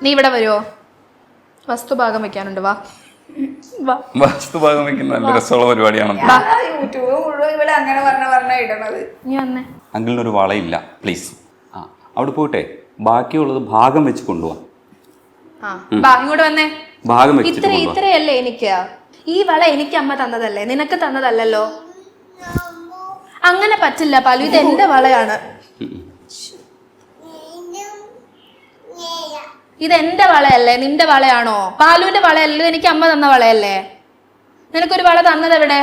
നീ ഇവിടെ വരുമോ? വസ്തുഭാഗം വെക്കാനുണ്ട്. വാ. വസ്തുഭാഗം വെക്കുന്ന നല്ല രസമുള്ള പരിപാടിയാണ്. യൂട്യൂബ് മുഴുവൻ ഇവിടെ അങ്ങനെ പറഞ്ഞ ഇടണത്. നീ വന്നേ. അങ്കിളിനൊരു വളയില്ല, പ്ലീസ്. ആ, അവിടെ പോയിട്ടെ ബാക്കിയുള്ളത് ഭാഗം വെച്ച് കൊണ്ടുപോവാ. ഇങ്ങോട്ട് വന്നേ. ഭാഗം വെച്ചിട്ട് ഇത്രയല്ലേ എനിക്ക്. ഈ വള എനിക്ക് അമ്മ തന്നതല്ലേ, നിനക്ക് തന്നതല്ലല്ലോ. അങ്ങനെ പറ്റില്ല പാലു, ഇത് എന്റെ വളയാണ്. ഇതെന്റെ വളയല്ലേ, നിന്റെ വളയാണോ? പാലുവിന്റെ വളയല്ലേ, എനിക്ക് അമ്മ തന്ന വളയല്ലേ. നിനക്കൊരു വള തന്നത് എവിടെ?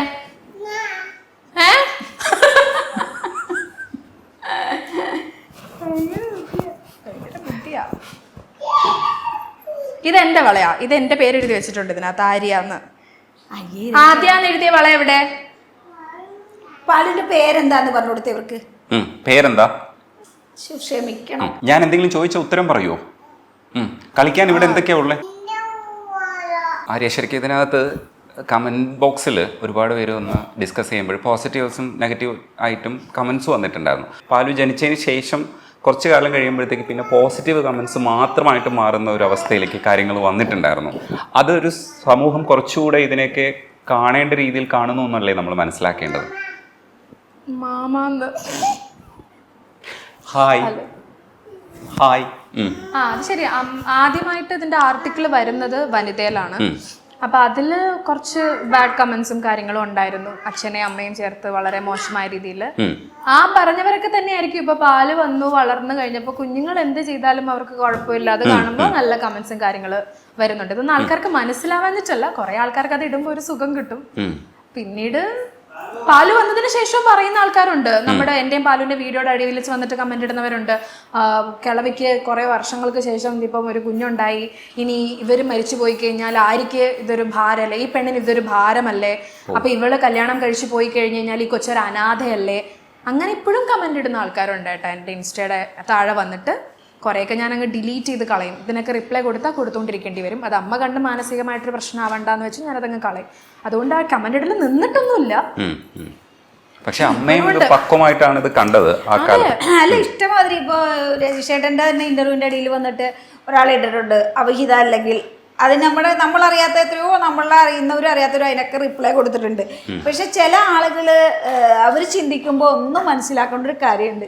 ഇതെന്റെ വളയാ, ഇത് എന്റെ പേര് എഴുതി വെച്ചിട്ടുണ്ട് ഇതിനകത്ത്, ആര്യാന്ന്. ആദ്യാന്ന് എഴുതിയ വള എവിടെ? പാലിന്റെ പേരെന്താന്ന് പറഞ്ഞു കൊടുത്തേ ഇവർക്ക്. പേരെന്താ? ക്ഷമിക്കണം, ഞാൻ എന്തെങ്കിലും ചോദിച്ച ഉത്തരം പറയുമോ? കളിക്കാൻ ഇവിടെ എന്തൊക്കെയാ ഉള്ളത്? ആര്യ, ശരിക്കും ഇതിനകത്ത് കമൻറ്റ് ബോക്സിൽ ഒരുപാട് പേര് ഒന്ന് ഡിസ്കസ് ചെയ്യുമ്പോൾ പോസിറ്റീവ്സും നെഗറ്റീവ് ആയിട്ടും കമൻസ് വന്നിട്ടുണ്ടായിരുന്നു. പാലു ജനിച്ചതിന് ശേഷം കുറച്ച് കാലം കഴിയുമ്പോഴത്തേക്ക് പിന്നെ പോസിറ്റീവ് കമൻസ് മാത്രമായിട്ട് മാറുന്ന ഒരു അവസ്ഥയിലേക്ക് കാര്യങ്ങൾ വന്നിട്ടുണ്ടായിരുന്നു. അതൊരു സമൂഹം കുറച്ചുകൂടെ ഇതിനെയൊക്കെ കാണേണ്ട രീതിയിൽ കാണുന്നു എന്നല്ലേ നമ്മൾ മനസ്സിലാക്കേണ്ടത്? Hi hi. അത് ശരി. ആദ്യമായിട്ട് ഇതിന്റെ ആർട്ടിക്കിൾ വരുന്നത് വനിതയിലാണ്. അപ്പൊ അതില് കുറച്ച് ബാഡ് കമന്റ്സും കാര്യങ്ങളും ഉണ്ടായിരുന്നു, അച്ഛനെയും അമ്മയും ചേർത്ത് വളരെ മോശമായ രീതിയിൽ. ആ പറഞ്ഞവരൊക്കെ തന്നെയായിരിക്കും ഇപ്പൊ പാല് വന്നു വളർന്നു കഴിഞ്ഞപ്പോ കുഞ്ഞുങ്ങൾ എന്ത് ചെയ്താലും അവർക്ക് കുഴപ്പമില്ല, അത് കാണുമ്പോൾ നല്ല കമന്റ്സും കാര്യങ്ങൾ വരുന്നുണ്ട്. ഇതൊന്നും ആൾക്കാർക്ക് മനസ്സിലാവാഞ്ഞിട്ടല്ല, കുറെ ആൾക്കാർക്ക് അത് ഇടുമ്പോൾ ഒരു സുഖം കിട്ടും. പിന്നീട് പാല് വന്നതിന് ശേഷം പറയുന്ന ആൾക്കാരുണ്ട്. നമ്മുടെ എന്റെയും പാലുവിന്റെ വീഡിയോയുടെ അടിയിൽ വന്നിട്ട് കമന്റ് ഇടുന്നവരുണ്ട്. കിളവിക്ക് കുറെ വർഷങ്ങൾക്ക് ശേഷം ഇപ്പം ഒരു കുഞ്ഞുണ്ടായി, ഇനി ഇവര് മരിച്ചു പോയി കഴിഞ്ഞാൽ ആർക്ക് ഇതൊരു ഭാരമല്ലേ, ഈ പെണ്ണിന് ഇതൊരു ഭാരമല്ലേ, അപ്പൊ ഇവള് കല്യാണം കഴിച്ചു പോയി കഴിഞ്ഞു കഴിഞ്ഞാൽ ഈ കൊച്ചൊരു അനാഥയല്ലേ. അങ്ങനെ ഇപ്പോഴും കമന്റ് ഇടുന്ന ആൾക്കാരുണ്ട് കേട്ടോ. എൻ്റെ ഇൻസ്റ്റയുടെ താഴെ വന്നിട്ട് കുറേയൊക്കെ ഞാൻ അങ്ങ് ഡിലീറ്റ് ചെയ്ത് കളയും. ഇതിനൊക്കെ റിപ്ലൈ കൊടുത്താൽ കൊടുത്തുകൊണ്ടിരിക്കേണ്ടി വരും. അത് അമ്മ കണ്ട് മാനസികമായിട്ടൊരു പ്രശ്നമാവണ്ടെന്ന് വെച്ച് ഞാനതങ്ങ് കളയും. അതുകൊണ്ട് ആ കമന്റ് ഇടൽ നിന്നിട്ടൊന്നുമില്ല. പക്ഷെ അമ്മയും പക്വമായിട്ടാണ് ഇത് കണ്ടത്. അല്ല, ഇഷ്ടമാതിരി ഇപ്പൊ രജിഷേട്ടന്റെ തന്നെ ഇന്റർവ്യൂവിന്റെ അടിയിൽ വന്നിട്ട് ഒരാൾ ഇട്ടിട്ടുണ്ട് അവിഹിത അല്ലെങ്കിൽ അത് നമ്മളറിയാത്ത എത്രയോ നമ്മളെ അറിയുന്നവരും അറിയാത്തവരും അതിനൊക്കെ റിപ്ലൈ കൊടുത്തിട്ടുണ്ട്. പക്ഷെ ചില ആളുകൾ അവർ ചിന്തിക്കുമ്പോൾ ഒന്നും മനസ്സിലാക്കേണ്ട ഒരു കാര്യമുണ്ട്.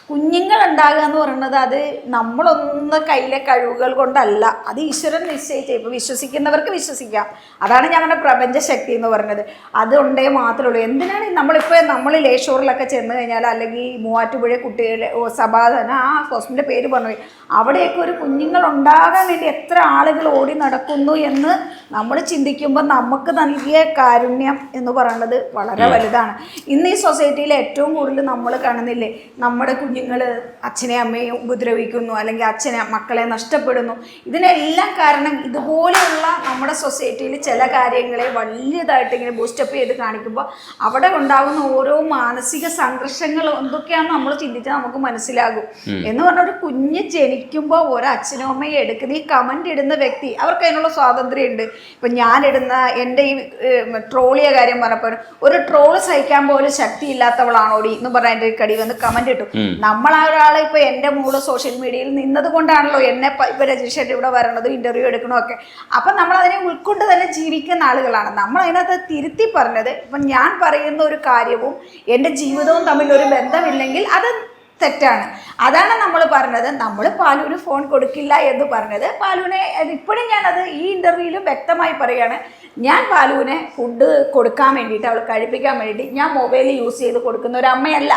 കുഞ്ഞുങ്ങൾ ഉണ്ടാകുക എന്ന് പറയുന്നത് അത് നമ്മളൊന്ന് കയ്യിലെ കഴിവുകൾ കൊണ്ടല്ല, അത് ഈശ്വരൻ നിശ്ചയിച്ച. ഇപ്പോൾ വിശ്വസിക്കുന്നവർക്ക് വിശ്വസിക്കാം, അതാണ് ഞങ്ങളുടെ പ്രപഞ്ചശക്തി എന്ന് പറയുന്നത്. അതുണ്ടേ മാത്രമേ ഉള്ളൂ. എന്തിനാണ് നമ്മൾ ലേഷോറിലൊക്കെ ചെന്ന് കഴിഞ്ഞാൽ, അല്ലെങ്കിൽ മൂവാറ്റുപുഴ കുട്ടികളെ സമാധാന ആ ഹോസ്പിറ്റലിൻ്റെ പേര് പറഞ്ഞു, അവിടെയൊക്കെ ഒരു കുഞ്ഞുങ്ങൾ ഉണ്ടാകാൻ വേണ്ടി എത്ര ആളുകൾ ഓടി നടക്കുന്നു എന്ന് നമ്മൾ ചിന്തിക്കുമ്പോൾ നമുക്ക് നൽകിയ കാരുണ്യം എന്ന് പറയുന്നത് വളരെ വലുതാണ്. ഇന്ന് ഈ സൊസൈറ്റിയിൽ ഏറ്റവും കൂടുതൽ നമ്മൾ കാണുന്നില്ലേ, നമ്മുടെ കുഞ്ഞുങ്ങൾ അച്ഛനെ അമ്മയും ഉപദ്രവിക്കുന്നു, അല്ലെങ്കിൽ മക്കളെ നഷ്ടപ്പെടുന്നു. ഇതിനെല്ലാം കാരണം ഇതുപോലെയുള്ള നമ്മുടെ സൊസൈറ്റിയിൽ ചില കാര്യങ്ങളെ വലിയതായിട്ട് ഇങ്ങനെ ബൂസ്റ്റപ്പ് ചെയ്ത് കാണിക്കുമ്പോൾ അവിടെ ഉണ്ടാകുന്ന ഓരോ മാനസിക സംഘർഷങ്ങൾ എന്തൊക്കെയാണെന്ന് നമ്മൾ ചിന്തിച്ചാൽ നമുക്ക് മനസ്സിലാകും. എന്ന് പറഞ്ഞ ഒരു കുഞ്ഞ് ജനിക്കുമ്പോൾ ഒരു അച്ഛനും അമ്മയും എടുക്കുന്ന ഈ കമന്റ് ഇടുന്ന വ്യക്തി അവർക്ക് അതിനുള്ള സ്വാതന്ത്ര്യം ഉണ്ട്. ഇപ്പൊ ഞാനിടുന്ന എൻ്റെ ഈ ട്രോളിയ കാര്യം പറഞ്ഞപ്പോൾ ഒരു ട്രോള് സഹിക്കാൻ പോലും ശക്തി ഇല്ലാത്തവളാണോടി എന്ന് പറഞ്ഞ എൻ്റെ കടി വന്ന് കമന്റ് ഇട്ടു. നമ്മൾ ആ ഒരാളെ ഇപ്പൊ എൻ്റെ മോള് സോഷ്യൽ മീഡിയയിൽ നിന്നത് കൊണ്ടാണല്ലോ എന്നെ ഇപ്പൊ രജിസ്റ്റർ ഇവിടെ വരണതും ഇന്റർവ്യൂ എടുക്കണമൊക്കെ. അപ്പൊ നമ്മൾ അതിനെ ഉൾക്കൊണ്ട് തന്നെ ജീവിക്കുന്ന ആളുകളാണ്. നമ്മൾ അതിനകത്ത് തിരുത്തി പറഞ്ഞത്, ഇപ്പൊ ഞാൻ പറയുന്ന ഒരു കാര്യവും എൻ്റെ ജീവിതവും തമ്മിൽ ഒരു ബന്ധമില്ലെങ്കിൽ അത് തെറ്റാണ്. അതാണ് നമ്മൾ പറഞ്ഞത്. നമ്മൾ പാലുവിന് ഫോൺ കൊടുക്കില്ല എന്ന് പറഞ്ഞത്. പാലുവിനെ ഇപ്പോഴും ഞാനത് ഈ ഇന്റർവ്യൂവിലും വ്യക്തമായി പറയുകയാണ്, ഞാൻ പാലുവിനെ ഫുഡ് കൊടുക്കാൻ വേണ്ടിയിട്ട്, അവൾ കഴിപ്പിക്കാൻ വേണ്ടിയിട്ട് ഞാൻ മൊബൈൽ യൂസ് ചെയ്ത് കൊടുക്കുന്ന ഒരു അമ്മയല്ല.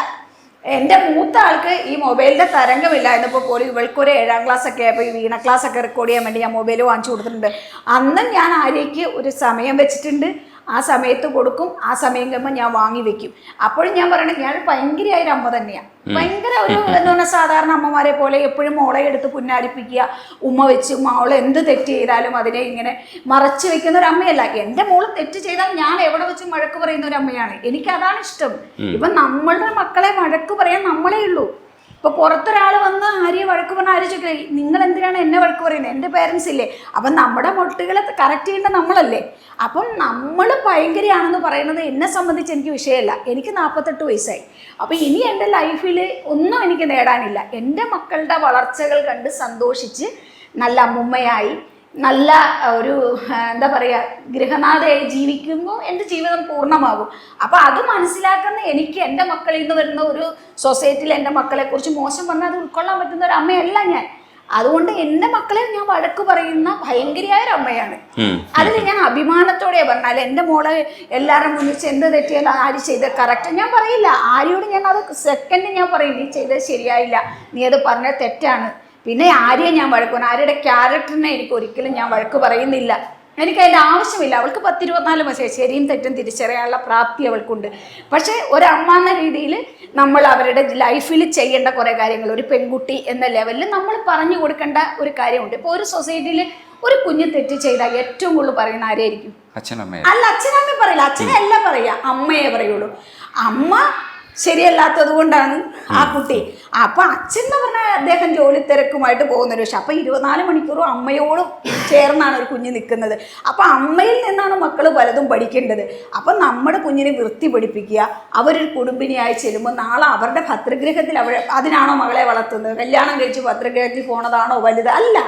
എൻ്റെ മൂത്ത ആൾക്ക് ഈ മൊബൈലിൻ്റെ തരംഗമില്ലായിരുന്നപ്പോൾ പോലും ഇവൾക്കൊരു 7ാം ക്ലാസ്സൊക്കെ ആയപ്പോൾ ഈ വീണ ക്ലാസ്സൊക്കെ റെക്കോർഡ് ചെയ്യാൻ വേണ്ടി ഞാൻ മൊബൈൽ വാങ്ങിച്ചു കൊടുത്തിട്ടുണ്ട്. അന്നും ഞാൻ ആര്യയ്ക്ക് ഒരു സമയം വെച്ചിട്ടുണ്ട്, ആ സമയത്ത് കൊടുക്കും, ആ സമയം കഴിയുമ്പോൾ ഞാൻ വാങ്ങി വെക്കും. അപ്പോഴും ഞാൻ പറയണത് ഞാൻ ഭയങ്കരമായൊരു അമ്മ തന്നെയാണ്. ഭയങ്കര ഒരു എന്ന് പറഞ്ഞാൽ സാധാരണ അമ്മമാരെ പോലെ എപ്പോഴും മോളെ എടുത്ത് പുന്നാരിപ്പിക്കുക, ഉമ്മ വെച്ച് മോളെ എന്ത് തെറ്റ് ചെയ്താലും അതിനെ ഇങ്ങനെ മറച്ചു വെക്കുന്ന ഒരു അമ്മയല്ല. എൻ്റെ മോള് തെറ്റ് ചെയ്താൽ ഞാൻ എവിടെ വെച്ച് വഴക്ക് പറയുന്ന ഒരു അമ്മയാണ്. എനിക്കതാണ് ഇഷ്ടം. ഇപ്പം നമ്മളുടെ മക്കളെ വഴക്ക് പറയാൻ നമ്മളേ ഉള്ളൂ. ഇപ്പോൾ പുറത്തൊരാൾ വന്ന് ആര്യെ വഴക്ക് പറഞ്ഞാൽ ആര്യ ചോദിക്കില്ലേ, നിങ്ങൾ എന്തിനാണ് എന്നെ വഴക്ക് പറയുന്നത്, എൻ്റെ പേരൻസ് ഇല്ലേ? അപ്പം നമ്മുടെ മൊട്ടുകളെ കറക്റ്റ് ചെയ്യേണ്ട നമ്മളല്ലേ. അപ്പം നമ്മൾ ഭയങ്കരയാണെന്ന് പറയുന്നത് എന്നെ സംബന്ധിച്ച് എനിക്ക് വിഷയമല്ല. എനിക്ക് 48 വയസ്സായി. അപ്പോൾ ഇനി എൻ്റെ ലൈഫിൽ ഒന്നും എനിക്ക് നേടാനില്ല. എൻ്റെ മക്കളുടെ വളർച്ചകൾ കണ്ട് സന്തോഷിച്ച് നല്ല അമ്മുമ്മയായി നല്ല ഒരു എന്താ പറയുക ഗൃഹനാഥയായി ജീവിക്കുമ്പോൾ എൻ്റെ ജീവിതം പൂർണ്ണമാകും. അപ്പോൾ അത് മനസ്സിലാക്കുന്ന എനിക്ക് എൻ്റെ മക്കളിൽ നിന്ന് വരുന്ന ഒരു സൊസൈറ്റിയിൽ എൻ്റെ മക്കളെക്കുറിച്ച് മോശം പറഞ്ഞാൽ അത് ഉൾക്കൊള്ളാൻ പറ്റുന്ന ഒരു അമ്മയല്ല ഞാൻ. അതുകൊണ്ട് എൻ്റെ മക്കളെ ഞാൻ വഴക്ക് പറയുന്ന ഭയങ്കരമായ ഒരു അമ്മയാണ്. അതിൽ ഞാൻ അഭിമാനത്തോടെ പറഞ്ഞാൽ എൻ്റെ മോളെ എല്ലാവരും മുന്നിച്ച് എന്ത് തെറ്റിയാലും ആര് ചെയ്ത് കറക്റ്റ് ഞാൻ പറയില്ല. ആര്യോട് ഞാൻ അത് സെക്കൻഡ് ഞാൻ പറയും നീ ചെയ്തത് ശരിയായില്ല, നീ അത് പറഞ്ഞത് തെറ്റാണ്. പിന്നെ ആരെയും ഞാൻ വഴക്ക് പറഞ്ഞു, ആരുടെ ക്യാരക്ടറിനെ എനിക്ക് ഒരിക്കലും ഞാൻ വഴക്ക് പറയുന്നില്ല. എനിക്ക് അതിൻ്റെ ആവശ്യമില്ല. അവൾക്ക് 10-24 വയസ്സായി, ശരിയും തെറ്റും തിരിച്ചറിയാനുള്ള പ്രാപ്തി അവൾക്കുണ്ട്. പക്ഷേ ഒരമ്മ എന്ന രീതിയിൽ നമ്മൾ അവരുടെ ലൈഫിൽ ചെയ്യേണ്ട കുറേ കാര്യങ്ങൾ ഒരു പെൺകുട്ടി എന്ന ലെവലിൽ നമ്മൾ പറഞ്ഞു കൊടുക്കേണ്ട ഒരു കാര്യമുണ്ട്. ഇപ്പോൾ ഒരു സൊസൈറ്റിയിൽ ഒരു കുഞ്ഞ് തെറ്റ് ചെയ്താൽ ഏറ്റവും കൂടുതൽ പറയുന്ന ആരെയായിരിക്കും? അല്ല, അച്ഛനമ്മ പറയില്ല. അച്ഛനല്ല പറയുക, അമ്മയെ പറയുള്ളൂ. അമ്മ ശരിയല്ലാത്തത് കൊണ്ടാണ് ആ കുട്ടി. അപ്പൊ അച്ഛൻ എന്ന് പറഞ്ഞാൽ അദ്ദേഹം ജോലി തിരക്കുമായിട്ട് പോകുന്നൊരു പക്ഷെ അപ്പൊ 24 മണിക്കൂറും അമ്മയോടും ചേർന്നാണ് ഒരു കുഞ്ഞ് നിൽക്കുന്നത്. അപ്പൊ അമ്മയിൽ നിന്നാണ് മക്കൾ പലതും പഠിക്കേണ്ടത്. അപ്പൊ നമ്മുടെ കുഞ്ഞിനെ വൃത്തി പഠിപ്പിക്കുക. അവരൊരു കുടുംബിനിയായി ചെല്ലുമ്പോൾ നാളെ അവരുടെ ഭദ്രഗൃഹത്തിൽ അതിനാണോ മകളെ വളർത്തുന്നത്? കല്യാണം കഴിച്ച് ഭദ്രഗൃഹത്തിൽ പോണതാണോ വലുത്? അല്ല,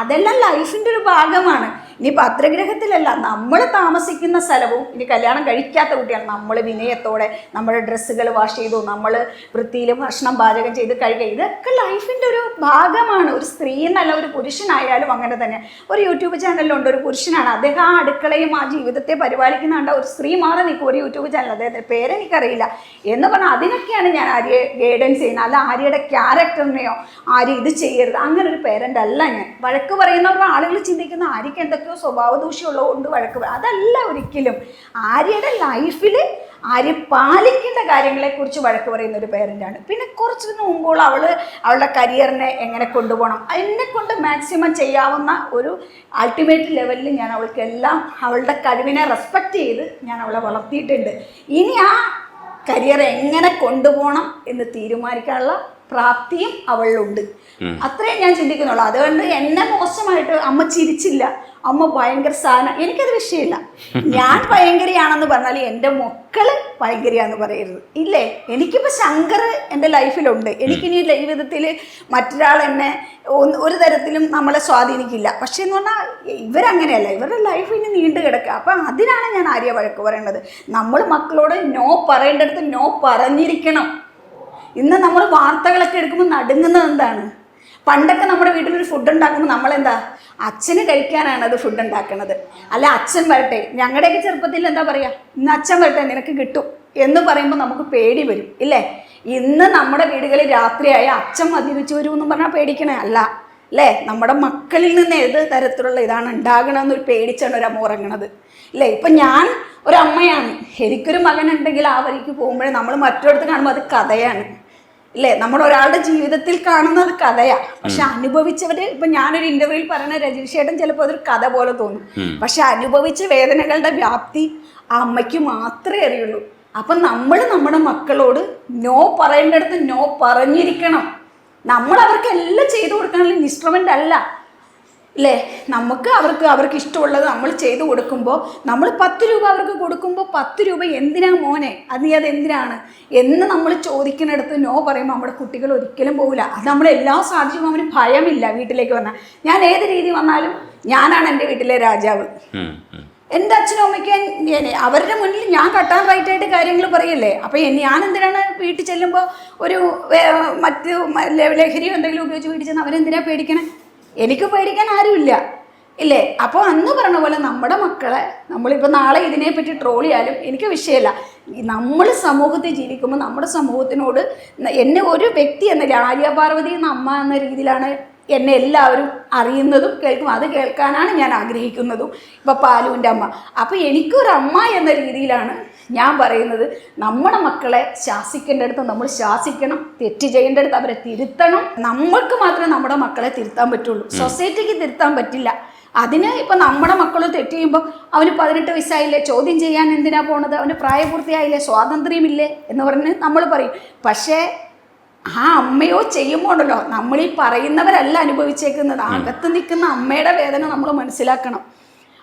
അതെല്ലാം ലൈഫിൻ്റെ ഒരു ഭാഗമാണ്. ഇനി ഭദ്രഗൃഹത്തിലല്ല, നമ്മൾ താമസിക്കുന്ന സ്ഥലവും ഇനി കല്യാണം കഴിക്കാത്ത കുട്ടിയാണ്. നമ്മൾ വിനയത്തോടെ നമ്മുടെ ഡ്രസ്സുകൾ വാഷ് ചെയ്തു, നമ്മൾ വൃത്തിയിൽ ഭക്ഷണം പാചകം ചെയ്ത് കഴിക്കുക, ഇതൊക്കെ ലൈഫിൻ്റെ ഒരു ഭാഗമാണ്. ഒരു സ്ത്രീ എന്നല്ല, ഒരു പുരുഷനായാലും അങ്ങനെ തന്നെ. ഒരു യൂട്യൂബ് ചാനലിലുണ്ട്, ഒരു പുരുഷനാണ്, അദ്ദേഹം ആ അടുക്കളയും ആ ജീവിതത്തെ പരിപാലിക്കുന്നുണ്ട്. ഒരു സ്ത്രീ മാറി നിൽക്കും ഒരു യൂട്യൂബ് ചാനൽ, അദ്ദേഹത്തിൻ്റെ പേരെനിക്കറിയില്ല എന്ന് പറഞ്ഞാൽ അതിനൊക്കെയാണ് ഞാൻ ആര്യയെ ഗൈഡൻസ് ചെയ്യുന്നത്. അല്ല ആര്യയുടെ ക്യാരക്ടറിനെയോ ആര്യ ഇത് ചെയ്യരുത് അങ്ങനെ ഒരു പേരൻ്റ് അല്ല ഞാൻ. വഴക്ക് പറയുന്നവരുടെ ആളുകൾ ചിന്തിക്കുന്ന ആര്യക്ക് എന്തൊക്കെയോ സ്വഭാവ ദൂഷ്യമുള്ളതുകൊണ്ട് വഴക്ക് പറയും, അതല്ല ഒരിക്കലും. ആര്യയുടെ ലൈഫിൽ ആര്യ പാലിക്കേണ്ട കാര്യങ്ങളെക്കുറിച്ച് വഴക്ക് പറയുന്ന ഒരു പേരൻ്റാണ്. പിന്നെ കുറച്ച് മുമ്പുള്ള അവളുടെ കരിയറിനെ എങ്ങനെ കൊണ്ടുപോകണം, എന്നെ കൊണ്ട് മാക്സിമം ചെയ്യാവുന്ന ഒരു അൾട്ടിമേറ്റ് ലെവലിൽ ഞാൻ അവൾക്കെല്ലാം അവളുടെ കഴിവിനെ റെസ്പെക്റ്റ് ചെയ്ത് ഞാൻ അവളെ വളർത്തിയിട്ടുണ്ട്. ഇനി ആ കരിയർ എങ്ങനെ കൊണ്ടുപോകണം എന്ന് തീരുമാനിക്കാനുള്ള പ്രാപ്തിയും അവളിലുണ്ട്. അത്രയും ഞാൻ ചിന്തിക്കുന്നുള്ളൂ. അതുകൊണ്ട് എന്നെ മോശമായിട്ട് അമ്മ ചിരിച്ചില്ല, അമ്മ ഭയങ്കര സാധനം, എനിക്കത് വിഷയമില്ല. ഞാൻ ഭയങ്കരയാണെന്ന് പറഞ്ഞാൽ എൻ്റെ മക്കള് ഭയങ്കരയാന്ന് പറയരുത്. ഇല്ലേ, എനിക്കിപ്പോൾ ശങ്കർ എൻ്റെ ലൈഫിലുണ്ട്. എനിക്കിനി ജീവിതത്തിൽ മറ്റൊരാൾ എന്നെ ഒരു തരത്തിലും നമ്മളെ സ്വാധീനിക്കില്ല. പക്ഷേ എന്ന് പറഞ്ഞാൽ ഇവരങ്ങനെയല്ല, ഇവരുടെ ലൈഫ് ഇനി നീണ്ടു കിടക്കുക. അപ്പം അതിനാണ് ഞാൻ ആര്യ വഴക്ക് പറയുന്നത്. നമ്മൾ മക്കളോട് നോ പറയേണ്ടടുത്ത് നോ പറഞ്ഞിരിക്കണം. ഇന്ന് നമ്മൾ വാർത്തകളൊക്കെ എടുക്കുമ്പോൾ നടുങ്ങുന്നത് എന്താണ്? പണ്ടൊക്കെ നമ്മുടെ വീട്ടിലൊരു ഫുഡ് ഉണ്ടാക്കുമ്പോൾ നമ്മളെന്താ, അച്ഛന് കഴിക്കാനാണ് അത് ഫുഡ് ഉണ്ടാക്കുന്നത്, അല്ല അച്ഛൻ വരട്ടെ. ഞങ്ങളുടെയൊക്കെ ചെറുപ്പത്തിൽ എന്താ പറയുക, ഇന്ന് അച്ഛൻ വരട്ടെ നിനക്ക് കിട്ടും എന്ന് പറയുമ്പോൾ നമുക്ക് പേടി വരും, ഇല്ലേ? ഇന്ന് നമ്മുടെ വീടുകളിൽ രാത്രിയായ അച്ഛൻ മദ്യപിച്ച് വരുമെന്ന് പറഞ്ഞാൽ പേടിക്കണേ അല്ല, അല്ലേ? നമ്മുടെ മക്കളിൽ നിന്ന് ഏത് തരത്തിലുള്ള ഇതാണ് ഉണ്ടാകണമെന്ന് പേടിച്ചാണ് ഒരു അമ്മ ഉറങ്ങണത്, അല്ലേ? ഇപ്പം ഞാൻ ഒരമ്മയാണ്, എനിക്കൊരു മകനുണ്ടെങ്കിൽ ആ വഴിക്ക് പോകുമ്പോഴേ നമ്മൾ മറ്റൊരിടത്ത് കാണുമ്പോൾ അത് കഥയാണ്, ഇല്ലേ? നമ്മുടെ ഒരാളുടെ ജീവിതത്തിൽ കാണുന്നത് കഥയാണ്. പക്ഷെ അനുഭവിച്ചവര്, ഇപ്പൊ ഞാനൊരു ഇന്റർവ്യൂവിൽ പറയുന്ന രജീഷ് ചേട്ടൻ ചിലപ്പോൾ അതൊരു കഥ പോലെ തോന്നും. പക്ഷെ അനുഭവിച്ച വേദനകളുടെ വ്യാപ്തി ആ അമ്മയ്ക്ക് മാത്രമേ അറിയുള്ളൂ. അപ്പം നമ്മൾ നമ്മുടെ മക്കളോട് നോ പറയേണ്ടടുത്ത് നോ പറഞ്ഞിരിക്കണം. നമ്മൾ അവർക്ക് എല്ലാം ചെയ്തു കൊടുക്കാനുള്ള ഇൻസ്ട്രുമെൻ്റ് അല്ല, അല്ലേ? നമുക്ക് അവർക്ക് ഇഷ്ടമുള്ളത് നമ്മൾ ചെയ്തു കൊടുക്കുമ്പോൾ, നമ്മൾ 10 രൂപ അവർക്ക് കൊടുക്കുമ്പോൾ 10 രൂപ എന്തിനാ മോനെ, അത് നീ അതെന്തിനാണ് എന്ന് നമ്മൾ ചോദിക്കുന്നിടത്ത് നോ പറയുമ്പോൾ നമ്മുടെ കുട്ടികൾ ഒരിക്കലും പോകില്ല. അത് നമ്മളെല്ലാം സാധിച്ചും അവന് ഭയമില്ല. വീട്ടിലേക്ക് വന്നാൽ ഞാൻ ഏത് രീതി വന്നാലും ഞാനാണ് എൻ്റെ വീട്ടിലെ രാജാവ്. എൻ്റെ അച്ഛനും അമ്മയ്ക്ക് അവരുടെ മുന്നിൽ ഞാൻ കട്ടാൻ റൈറ്റായിട്ട് കാര്യങ്ങൾ പറയല്ലേ. അപ്പോൾ ഞാൻ എന്തിനാണ് വീട്ടിൽ ചെല്ലുമ്പോൾ ഒരു മറ്റ് ലഹരിയോ എന്തെങ്കിലും ഉപയോഗിച്ച് വീട്ടിൽ ചെന്ന് അവരെന്തിനാണ് പേടിക്കണേ? എനിക്ക് പേടിക്കാൻ ആരുമില്ല, ഇല്ലേ? അപ്പോൾ അന്ന് പറഞ്ഞ പോലെ നമ്മുടെ മക്കളെ നമ്മളിപ്പോൾ നാളെ ഇതിനെപ്പറ്റി ട്രോൾ ചെയ്യാലും എനിക്ക് വിഷയമല്ല. നമ്മൾ സമൂഹത്തിൽ ജീവിക്കുമ്പോൾ നമ്മുടെ സമൂഹത്തിനോട് എന്നെ ഒരു വ്യക്തി എന്നല്ല, ആര്യ പാർവതി എന്ന അമ്മ എന്ന രീതിയിലാണ് എന്നെ എല്ലാവരും അറിയുന്നതും കേൾക്കും. അത് കേൾക്കാനാണ് ഞാൻ ആഗ്രഹിക്കുന്നതും. ഇപ്പോൾ പാലുവിൻ്റെ അമ്മ. അപ്പോൾ എനിക്കൊരമ്മ എന്ന രീതിയിലാണ് ഞാൻ പറയുന്നത്, നമ്മുടെ മക്കളെ ശാസിക്കേണ്ടടുത്ത് നമ്മൾ ശാസിക്കണം, തെറ്റ് ചെയ്യേണ്ടടുത്ത് അവരെ തിരുത്തണം. നമ്മൾക്ക് മാത്രമേ നമ്മുടെ മക്കളെ തിരുത്താൻ പറ്റുള്ളൂ, സൊസൈറ്റിക്ക് തിരുത്താൻ പറ്റില്ല. അതിന് ഇപ്പം നമ്മുടെ മക്കൾ തെറ്റ് ചെയ്യുമ്പോൾ അവന് 18 വയസ്സായില്ലേ, ചോദ്യം ചെയ്യാൻ എന്തിനാ പോണത്, അവന് പ്രായപൂർത്തിയായില്ലേ, സ്വാതന്ത്ര്യമില്ലേ എന്ന് പറഞ്ഞ് നമ്മൾ പറയും. പക്ഷേ ആ അമ്മയോ ചെയ്യുമ്പോൾ ഉണ്ടല്ലോ, നമ്മളീ പറയുന്നവരല്ല അനുഭവിച്ചേക്കുന്നത്, അകത്ത് നിൽക്കുന്ന അമ്മയുടെ വേദന നമ്മൾ മനസ്സിലാക്കണം.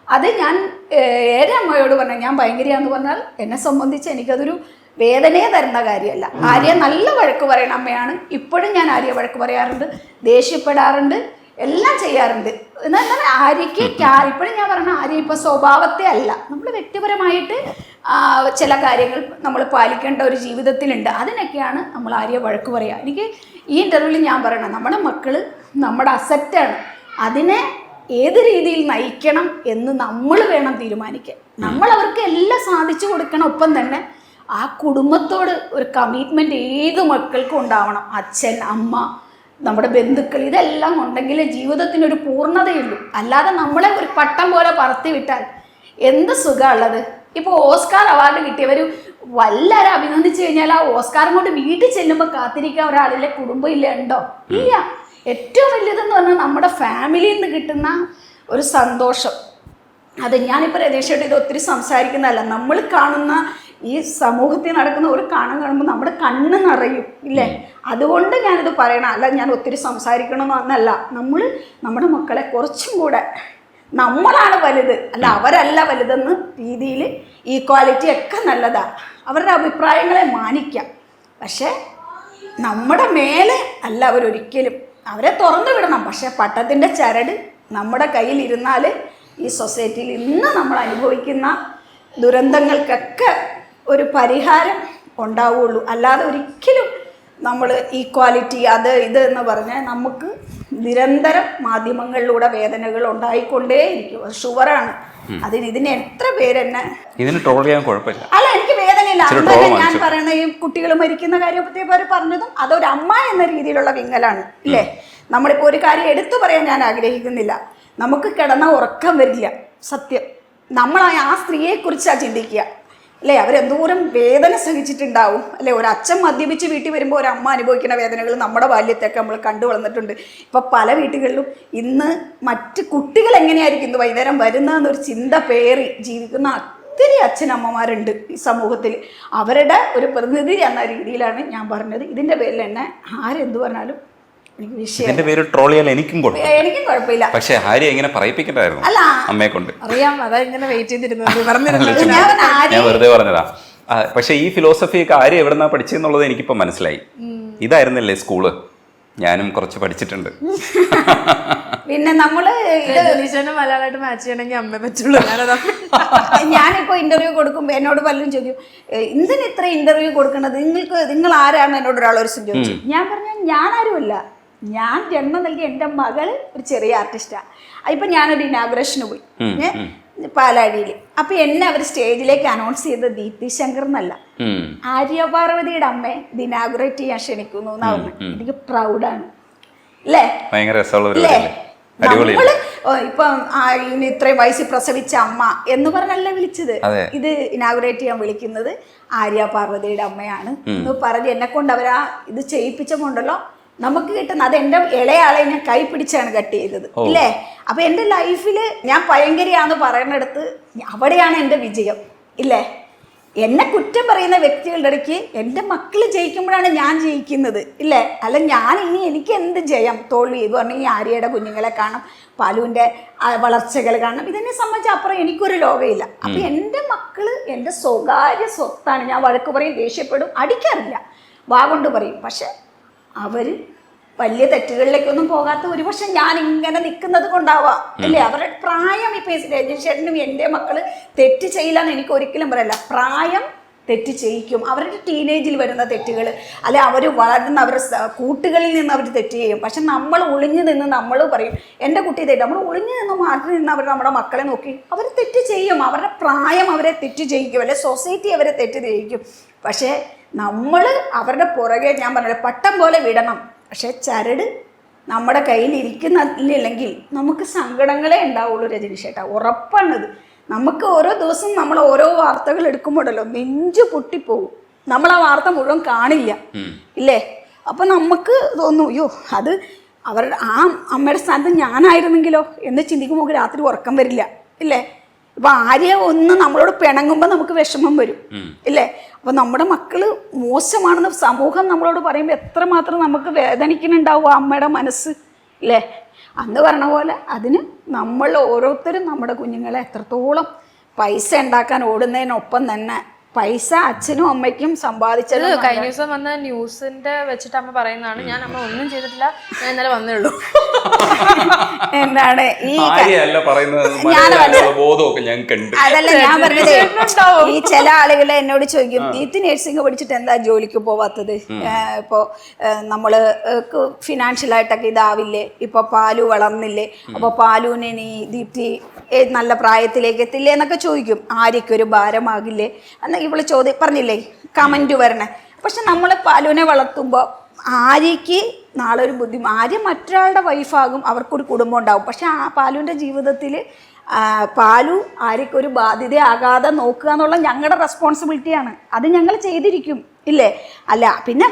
അത് ഞാൻ ഏറെ അമ്മയോട് പറഞ്ഞാൽ, ഞാൻ ഭയങ്കരയാന്ന് പറഞ്ഞാൽ എന്നെ സംബന്ധിച്ച് എനിക്കതൊരു വേദനയെ തരുന്ന കാര്യമല്ല. ആര്യ നല്ല വഴക്ക് പറയുന്ന അമ്മയാണ്. ഇപ്പോഴും ഞാൻ ആര്യ വഴക്ക് പറയാറുണ്ട്, ദേഷ്യപ്പെടാറുണ്ട്. എല്ലാം ചെയ്യാറുണ്ട്. എന്നാൽ ആര്യയ്ക്ക് ഇപ്പോഴും ഞാൻ പറഞ്ഞ ആര്യ ഇപ്പോൾ സ്വഭാവത്തെ അല്ല, നമ്മൾ വ്യക്തിപരമായിട്ട് ചില കാര്യങ്ങൾ നമ്മൾ പാലിക്കേണ്ട ഒരു ജീവിതത്തിലുണ്ട്. അതിനൊക്കെയാണ് നമ്മൾ ആര്യ വഴക്ക് പറയുക. എനിക്ക് ഈ ഇൻ്റർവ്യൂവിൽ ഞാൻ പറയണം, നമ്മുടെ മക്കൾ നമ്മുടെ അസറ്റാണ്. അതിനെ ഏത് രീതിയിൽ നയിക്കണം എന്ന് നമ്മൾ വേണം തീരുമാനിക്കാൻ. നമ്മൾ അവർക്ക് എല്ലാം സാധിച്ചു കൊടുക്കണം. ഒപ്പം തന്നെ ആ കുടുംബത്തോട് ഒരു കമ്മിറ്റ്മെൻറ്റ് ഏത് മക്കൾക്കും ഉണ്ടാവണം. അച്ഛൻ, അമ്മ, നമ്മുടെ ബന്ധുക്കൾ, ഇതെല്ലാം ഉണ്ടെങ്കിൽ ജീവിതത്തിനൊരു പൂർണ്ണതയുള്ളൂ. അല്ലാതെ നമ്മളെ ഒരു പട്ടം പോലെ പറത്തി വിട്ടാൽ എന്ത് സുഖമുള്ളത്. ഇപ്പോൾ ഓസ്കാർ അവാർഡ് കിട്ടിയവർ വല്ലവരും അഭിനന്ദിച്ചു കഴിഞ്ഞാൽ ആ ഓസ്കാറും കൊണ്ട് വീട്ടിൽ ചെല്ലുമ്പോൾ കാത്തിരിക്കാൻ ഒരാളിലെ കുടുംബം ഇല്ല, ഉണ്ടോ? ഇല്ല. ഏറ്റവും വലിയതെന്ന് പറഞ്ഞാൽ നമ്മുടെ ഫാമിലിയിൽ നിന്ന് കിട്ടുന്ന ഒരു സന്തോഷം. അത് ഞാനിപ്പോൾ രതീഷോട്ട് ഇത് ഒത്തിരി സംസാരിക്കുന്നതല്ല, നമ്മൾ കാണുന്ന ഈ സമൂഹത്തിൽ നടക്കുന്ന ഒരു കാണുമ്പോൾ നമ്മുടെ കണ്ണ് നിറയും, ഇല്ലേ? അതുകൊണ്ട് ഞാനിത് പറയണം. അല്ല ഞാൻ ഒത്തിരി സംസാരിക്കണമെന്നല്ല. നമ്മൾ നമ്മുടെ മക്കളെ കുറച്ചും കൂടെ നമ്മളാണ് വലുത്, അല്ല അവരല്ല വലുതെന്ന് രീതിയിൽ ഈക്വാലിറ്റി ഒക്കെ നല്ലതാണ്. അവരുടെ അഭിപ്രായങ്ങളെ മാനിക്കാം. പക്ഷേ നമ്മുടെ മേലെ അല്ല അവരൊരിക്കലും. അവരെ തുറന്നു വിടണം. പക്ഷേ പട്ടത്തിൻ്റെ ചരട് നമ്മുടെ കയ്യിലിരുന്നാൽ ഈ സൊസൈറ്റിയിൽ ഇന്ന് നമ്മൾ അനുഭവിക്കുന്ന ദുരന്തങ്ങൾക്കൊക്കെ ഒരു പരിഹാരം ഉണ്ടാവുള്ളൂ. അല്ലാതെ ഒരിക്കലും നമ്മൾ ഈക്വാലിറ്റി അത് ഇത് എന്ന് പറഞ്ഞാൽ നമുക്ക് നിരന്തരം മാധ്യമങ്ങളിലൂടെ വേദനകൾ ഉണ്ടായിക്കൊണ്ടേയിരിക്കും. അത് ഷുവറാണ്. ഇതിന് എത്ര പേരെന്നെ ഇതിന് ട്രോൾ ചെയ്യാൻ കുഴപ്പമില്ല. അല്ല, എനിക്ക് വേദനയില്ല. അതുപോലെ ഞാൻ പറയുന്ന ഈ കുട്ടികൾ മരിക്കുന്ന കാര്യത്തെ പറഞ്ഞതും അതൊരു അമ്മ എന്ന രീതിയിലുള്ള വിങ്ങലാണ്, ഇല്ലേ? നമ്മളിപ്പോൾ ഒരു കാര്യം എടുത്തു പറയാൻ ഞാൻ ആഗ്രഹിക്കുന്നില്ല. നമുക്ക് കിടന്ന ഉറക്കം വരില്ല. സത്യം. നമ്മൾ ആ സ്ത്രീയെക്കുറിച്ചാണ് ചിന്തിക്കുക, അല്ലേ? അവരെന്തോരം വേദന സഹിച്ചിട്ടുണ്ടാവും, അല്ലേ? ഒരു അച്ഛൻ മദ്യപിച്ച് വീട്ടിൽ വരുമ്പോൾ ഒരു അമ്മ അനുഭവിക്കുന്ന വേദനകൾ നമ്മുടെ ബാല്യത്തൊക്കെ നമ്മൾ കണ്ടു വളർന്നിട്ടുണ്ട്. ഇപ്പം പല വീട്ടുകളിലും ഇന്ന് മറ്റ് കുട്ടികൾ എങ്ങനെയായിരിക്കും ഇന്ന് വൈകുന്നേരം വരുന്നതെന്നൊരു ചിന്ത പേറി ജീവിക്കുന്ന ഒത്തിരി അച്ഛനമ്മമാരുണ്ട് ഈ സമൂഹത്തിൽ. അവരുടെ ഒരു പ്രതിനിധി എന്ന രീതിയിലാണ് ഞാൻ പറഞ്ഞത്. ഇതിൻ്റെ പേരിൽ തന്നെ ആരെന്ത് പറഞ്ഞാലും എനിക്ക് വിഷയം. പേര് ട്രോൾ ചെയ്യാൻ എനിക്കും കുഴപ്പമില്ല. പക്ഷേ ആര്യ എങ്ങനെ പറയിപ്പിക്കണ്ടായിരുന്നു അമ്മയെ കൊണ്ട്? അറിയാം, അതാ ഇങ്ങനെ വെയിറ്റ് ചെയ്തിരുന്നത്. ഞാൻ വെറുതെ പറഞ്ഞതാ. പക്ഷെ ഈ ഫിലോസഫി ഒക്കെ ആര്യ എവിടെന്നാ പഠിച്ചെന്നുള്ളത് എനിക്കിപ്പോ മനസ്സിലായി. ഇതായിരുന്നല്ലേ സ്കൂള്? ഞാനും കുറച്ച് പഠിച്ചിട്ടുണ്ട്. പിന്നെ നമ്മള് മലയാളമായിട്ട് മാച്ച് ചെയ്യണമെങ്കിൽ അമ്മയെ പറ്റുള്ളൂ. ഞാനിപ്പോ ഇന്റർവ്യൂ കൊടുക്കുമ്പോ എന്നോട് പലരും ചോദിക്കും, എന്തിന് ഇത്ര ഇന്റർവ്യൂ കൊടുക്കണത്, നിങ്ങൾ ആരാണ് എന്നോട് ഒരാളൊരു ചോദിച്ചു. ഞാൻ പറഞ്ഞ ഞാനാരുമല്ല, ഞാൻ ജന്മം നൽകിയ എൻ്റെ മകൾ ഒരു ചെറിയ ആർട്ടിസ്റ്റാണ്. ഇപ്പൊ ഞാനൊരു ഇനാഗുറേഷന് പോയി പാലാടിയിൽ. അപ്പൊ എന്നെ അവർ സ്റ്റേജിലേക്ക് അനൗൺസ് ചെയ്ത ദീപ്തി ശങ്കർ എന്നല്ല, ആര്യ പാർവതിയുടെ അമ്മയെ ഇത് ഇനാഗുറേറ്റ് ചെയ്യാൻ ക്ഷണിക്കുന്നു എന്നാവുന്നു. എനിക്ക് പ്രൗഡാണ്, അല്ലേ? നമ്മള് ഇപ്പം ഇത്രയും വയസ്സിൽ പ്രസവിച്ച അമ്മ എന്ന് പറഞ്ഞല്ല വിളിച്ചത്. ഇത് ഇനാഗുറേറ്റ് ചെയ്യാൻ വിളിക്കുന്നത് ആര്യ പാർവതിയുടെ അമ്മയാണ് എന്ന് പറഞ്ഞ് എന്നെ കൊണ്ട് അവരാ ഇത് ചെയ്യിപ്പിച്ചുകൊണ്ടല്ലോ നമുക്ക് കിട്ടുന്ന. അത് എൻ്റെ ഇളയാളെ ഞാൻ കൈ പിടിച്ചാണ് കട്ട് ചെയ്തത്, ഇല്ലേ? അപ്പൊ എൻ്റെ ലൈഫിൽ ഞാൻ ഭയങ്കരിയാന്ന് പറയുന്നിടത്ത് അവിടെയാണ് എൻ്റെ വിജയം, ഇല്ലേ? എന്നെ കുറ്റം പറയുന്ന വ്യക്തികളുടെ ഇടയ്ക്ക് എൻ്റെ മക്കൾ ജയിക്കുമ്പോഴാണ് ഞാൻ ജയിക്കുന്നത്, ഇല്ലേ? അല്ല ഞാൻ ഇനി എനിക്ക് എന്ത് ജയം തോൽവി എന്ന് പറഞ്ഞാൽ ഈ ആര്യയുടെ കുഞ്ഞുങ്ങളെ കാണും, പാലുവിൻ്റെ വളർച്ചകൾ കാണണം. ഇതിനെ സംബന്ധിച്ച് അപ്പുറം എനിക്കൊരു ലോകമില്ല. അപ്പം എൻ്റെ മക്കൾ എൻ്റെ സ്വകാര്യ സ്വത്താണ്. ഞാൻ വഴക്ക് പറയും, ദേഷ്യപ്പെടും, അടിക്കാറില്ല, വാ കൊണ്ട് പറയും. പക്ഷെ അവർ വലിയ തെറ്റുകളിലേക്കൊന്നും പോകാത്ത ഒരുപക്ഷെ ഞാൻ ഇങ്ങനെ നിൽക്കുന്നത് കൊണ്ടാവാം, അല്ലേ? അവരുടെ പ്രായം ഇപ്പം രജീഷേട്ടനും എൻ്റെ മക്കൾ തെറ്റ് ചെയ്യില്ല എന്ന് എനിക്ക് ഒരിക്കലും പറയല്ല. പ്രായം തെറ്റ് ചെയ്യിക്കും. അവരുടെ ടീനേജിൽ വരുന്ന തെറ്റുകൾ, അല്ലെ അവർ വളരുന്ന അവരുടെ കൂട്ടുകളിൽ നിന്ന് അവർ തെറ്റ് ചെയ്യും. പക്ഷെ നമ്മൾ ഒളിഞ്ഞു നിന്ന് നമ്മൾ പറയും എൻ്റെ കുട്ടി തെറ്റ്. നമ്മൾ ഒളിഞ്ഞു നിന്ന് മാറ്റി നിന്ന് അവർ നമ്മുടെ മക്കളെ നോക്കി അവർ തെറ്റ് ചെയ്യും. അവരുടെ പ്രായം അവരെ തെറ്റ് ചെയ്യിക്കും, അല്ലെ സൊസൈറ്റി അവരെ തെറ്റ് ചെയ്യിക്കും. പക്ഷേ നമ്മൾ അവരുടെ പുറകെ ഞാൻ പറഞ്ഞത് പട്ടം പോലെ വിടണം. പക്ഷെ ചരട് നമ്മുടെ കയ്യിൽ ഇരിക്കുന്നില്ലെങ്കിൽ നമുക്ക് സങ്കടങ്ങളെ ഉണ്ടാവുള്ളൂ രജനീഷേട്ടാ, ഉറപ്പാണത്. നമുക്ക് ഓരോ ദിവസം നമ്മൾ ഓരോ വാർത്തകൾ എടുക്കുമ്പോഴല്ലോ നെഞ്ചു പൊട്ടിപ്പോകും. നമ്മൾ ആ വാർത്ത മുഴുവൻ കാണില്ല, ഇല്ലേ? അപ്പം നമുക്ക് തോന്നും, അയ്യോ അത് അവരുടെ ആ അമ്മയുടെ സ്ഥാനത്ത് ഞാനായിരുന്നെങ്കിലോ എന്ന് ചിന്തിക്കുമ്പോൾ രാത്രി ഉറക്കം വരില്ല, ഇല്ലേ? ഇപ്പം ആര്യ ഒന്ന് നമ്മളോട് പിണങ്ങുമ്പോൾ നമുക്ക് വിഷമം വരും, ഇല്ലേ? അപ്പം നമ്മുടെ മക്കള് മോശമാണെന്ന് സമൂഹം നമ്മളോട് പറയുമ്പോൾ എത്രമാത്രം നമുക്ക് വേദനിക്കുന്നുണ്ടാവും ആ അമ്മയുടെ മനസ്സ്, ഇല്ലേ? അന്ന് പറഞ്ഞ പോലെ അതിന് നമ്മൾ ഓരോരുത്തരും നമ്മുടെ കുഞ്ഞുങ്ങളെ എത്രത്തോളം പൈസ ഉണ്ടാക്കാൻ ഓടുന്നതിനൊപ്പം തന്നെ പൈസ അച്ഛനും അമ്മയ്ക്കും സമ്പാദിച്ചത് കഴിഞ്ഞ ദിവസം വന്ന ന്യൂസിന്റെ വെച്ചിട്ട് അമ്മ പറയുന്നതാണ്, ഞാൻ അമ്മ ഒന്നും ചെയ്തിട്ടില്ല, ഞാൻ ഇന്നലെ വന്നേ ഉള്ളൂ. എന്താണ് ഈ ബോധമൊക്കെ ഞാൻ കണ്ടു. അതല്ല ഞാൻ പറഞ്ഞത്, ഈ ചില ആളുകൾ എന്നോട് ചോദിക്കും, നീറ്റ് നഴ്സിംഗ് പഠിച്ചിട്ട് എന്താ ജോലിക്ക് പോവാത്തത്, ഇപ്പോ നമ്മള് ഫിനാൻഷ്യലായിട്ടൊക്കെ ഇതാവില്ലേ, ഇപ്പൊ പാലു വളർന്നില്ലേ, അപ്പൊ പാലുവിനെ നീ ദീപ്തി നല്ല പ്രായത്തിലേക്ക് എത്തില്ലേ എന്നൊക്കെ ചോദിക്കും. ആര്യക്കൊരു ഭാരമാകില്ലേ എന്ന് ഇവള് പറഞ്ഞില്ലേ കമന്റ് വരണേ. പക്ഷെ നമ്മൾ പാലുവിനെ വളർത്തുമ്പോൾ ആര്യക്ക് നാളെ ഒരു ആര്യ മറ്റൊരാളുടെ വൈഫാകും, അവർക്കൊരു കുടുംബം ഉണ്ടാവും. പക്ഷെ ആ പാലുവിൻ്റെ ജീവിതത്തിൽ പാലു ആര്യക്കൊരു ബാധ്യതയാകാതെ നോക്കുക എന്നുള്ള ഞങ്ങളുടെ റെസ്പോൺസിബിലിറ്റിയാണ്. അത് ഞങ്ങൾ ചെയ്തിരിക്കും, ഇല്ലേ? അല്ല പിന്നെ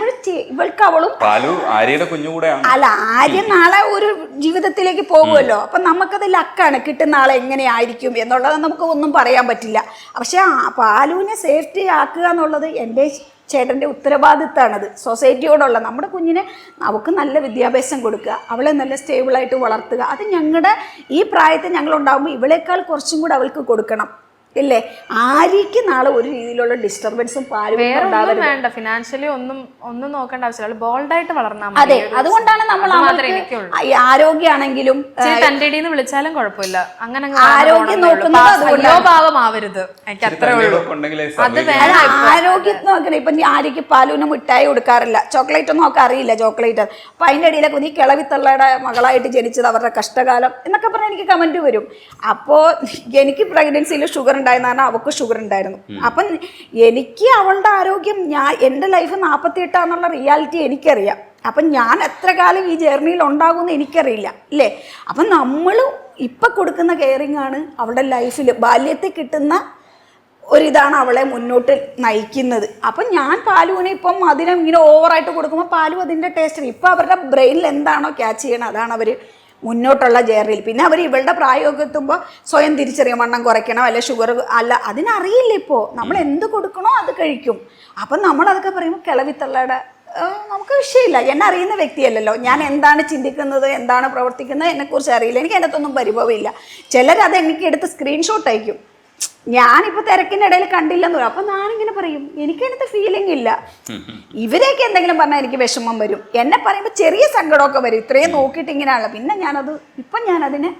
ഇവൾക്ക് അവളും ആര്യയുടെ കുഞ്ഞുകൂടെയാണ്. അല്ല, ആര്യ നാളെ ഒരു ജീവിതത്തിലേക്ക് പോകുമല്ലോ. അപ്പം നമുക്കത് ലക്കാണ്, കിട്ടുന്ന ആളെ എങ്ങനെയായിരിക്കും എന്നുള്ളത് നമുക്ക് ഒന്നും പറയാൻ പറ്റില്ല. പക്ഷെ പാലുവിനെ സേഫ്റ്റി ആക്കുക എന്നുള്ളത് എൻ്റെ ചേട്ടൻ്റെ ഉത്തരവാദിത്തമാണത്. സൊസൈറ്റിയോടുള്ള നമ്മുടെ കുഞ്ഞിനെ അവൾക്ക് നല്ല വിദ്യാഭ്യാസം കൊടുക്കുക, അവളെ നല്ല സ്റ്റേബിളായിട്ട് വളർത്തുക. അത് ഞങ്ങളുടെ ഈ പ്രായത്തിൽ ഞങ്ങളുണ്ടാകുമ്പോൾ ഇവളേക്കാൾ കുറച്ചും കൂടെ അവൾക്ക് കൊടുക്കണം, ഇല്ലേ? ആര്യക്ക് നാളെ ഒരു രീതിയിലുള്ള ഡിസ്റ്റർബൻസും വേണ്ട, ഫിനാൻഷ്യലി ഒന്നും നോക്കേണ്ട ആവശ്യമില്ല, ബോൾഡായിട്ട് വളർന്നാൽ മതി. അതെ, അതുകൊണ്ടാണ് നമ്മൾ ആരോഗ്യമാണെങ്കിലും തന്റെ ഇടയിൽ നിന്ന് വിളിച്ചാലും കുഴപ്പമില്ല, അങ്ങനെ ആരോഗ്യം നോക്കുന്നത് ഭാവമാവരുത്. എനിക്ക് അത്രേ ഉള്ളൂ. അത് ആരോഗ്യം നോക്കണേ. ഇപ്പൊ ആര്യക്ക് പാലുവിന് മിഠായി കൊടുക്കാറില്ല, ചോക്ലേറ്റ് ഒന്നും ഒക്കെ അറിയില്ല, ചോക്ലേറ്റ്. അപ്പൊ അതിന്റെ ഇടയിലൊക്കെ നീ കിളവിത്തള്ളയുടെ മകളായിട്ട് ജനിച്ചത് അവരുടെ കഷ്ടകാലം എന്നൊക്കെ പറഞ്ഞാൽ എനിക്ക് കമന്റ് വരും. അപ്പോ എനിക്ക് പ്രഗ്നൻസിയിൽ ഷുഗർ ഉണ്ടായിരുന്നു, അവൾക്ക് ഷുഗർ ഉണ്ടായിരുന്നു. അപ്പം എനിക്ക് അവളുടെ ആരോഗ്യം, എൻ്റെ ലൈഫ് 48 റിയാലിറ്റി എനിക്കറിയാം. അപ്പം ഞാൻ എത്ര കാലം ഈ ജേർണിയിൽ ഉണ്ടാകുമെന്ന് എനിക്കറിയില്ല, അല്ലേ? അപ്പം നമ്മൾ ഇപ്പം കൊടുക്കുന്ന കെയറിങ് ആണ് അവളുടെ ലൈഫിൽ ബാല്യത്തിൽ കിട്ടുന്ന ഒരിതാണ് അവളെ മുന്നോട്ട് നയിക്കുന്നത്. അപ്പം ഞാൻ പാലുവിനെ ഇപ്പം അതിനെ ഇങ്ങനെ ഓവറായിട്ട് കൊടുക്കുമ്പോൾ പാലു അതിൻ്റെ ടേസ്റ്റ് ഇപ്പം അവരുടെ ബ്രെയിനിൽ എന്താണോ ക്യാച്ച് ചെയ്യണം അതാണ് അവർ മുന്നോട്ടുള്ള ജേർണിയിൽ. പിന്നെ അവർ ഇവളുടെ പ്രായമൊക്കെ എത്തുമ്പോൾ സ്വയം തിരിച്ചറിയും, വണ്ണം കുറയ്ക്കണം അല്ലെ ഷുഗർ അല്ല, അതിനറിയില്ല. ഇപ്പോൾ നമ്മൾ എന്ത് കൊടുക്കണോ അത് കഴിക്കും. അപ്പം നമ്മളതൊക്കെ പറയുമ്പോൾ കിളവിത്തള്ളയുടെ നമുക്ക് വിഷയമില്ല. എന്നെ അറിയുന്ന വ്യക്തിയല്ലല്ലോ, ഞാൻ എന്താണ് ചിന്തിക്കുന്നത് എന്താണ് പ്രവർത്തിക്കുന്നത് എന്നെക്കുറിച്ച് അറിയില്ല, എനിക്ക് അതിനകത്തൊന്നും പരിഭവമില്ല. ചിലരത് എനിക്ക് എടുത്ത് സ്ക്രീൻഷോട്ട് അയക്കും, ഞാനിപ്പോൾ തിരക്കിൻ്റെ ഇടയിൽ കണ്ടില്ലെന്ന് പറയും. അപ്പം ഞാനിങ്ങനെ പറയും, എനിക്കതിനകത്ത് ഫീലിംഗ് ഇല്ല. ഇവരെയൊക്കെ എന്തെങ്കിലും പറഞ്ഞാൽ എനിക്ക് വിഷമം വരും. എന്നെ പറയുമ്പോൾ ചെറിയ സങ്കടമൊക്കെ വരും, ഇത്രയും നോക്കിയിട്ട് ഇങ്ങനെയാണല്ലോ. പിന്നെ ഞാനതിനെ